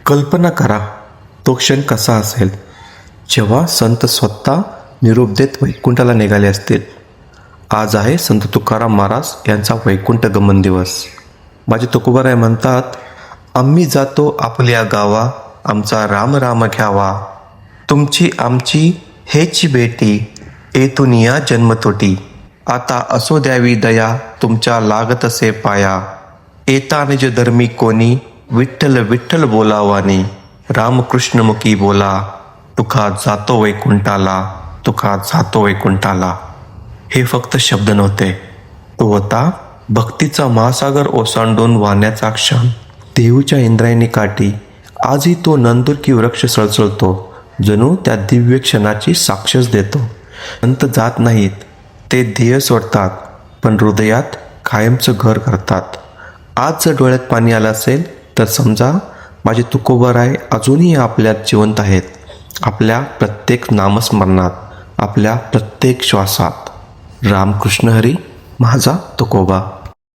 कल्पना करा तो क्षण कसा असेल जेव्हा संत स्वतः निरोप देत वैकुंठाला निघाले असतील. आज आहे संत तुकाराम महाराज यांचा वैकुंठ गमन दिवस. माझे तुकोबाराय म्हणतात, आम्ही जातो आपल्या गावा, आमचा राम राम घ्यावा. तुमची आमची हेची भेटी, येथून या जन्मतोटी. आता असो द्यावी दया, तुमच्या लागतसे पाया. येता निज धर्मी कोणी, विठ्ठल विठ्ठल बोलावाने. रामकृष्णमुखी बोला, तुका जातो वैकुंठाला, तुका जातो वैकुंठाला. हे फक्त शब्द नव्हते, तो होता भक्तीचा महासागर ओसांडून वाहण्याचा क्षण. देऊच्या इंद्रायणी काठी आजही तो नंदुरकी वृक्ष सळसळतो, जणू त्या दिव्य क्षणाची साक्षच देतो. संत जात नाहीत, ते ध्येय सोडतात, पण हृदयात कायमचं घर करतात. आज जर डोळ्यात पाणी आलं असेल तर समजा माझे तुकोबाराय अजूनही आपल्यात जिवंत आहेत. आपल्या प्रत्येक नामस्मरणात, आपल्या प्रत्येक श्वासात. रामकृष्ण हरी, माझा तुकोबा.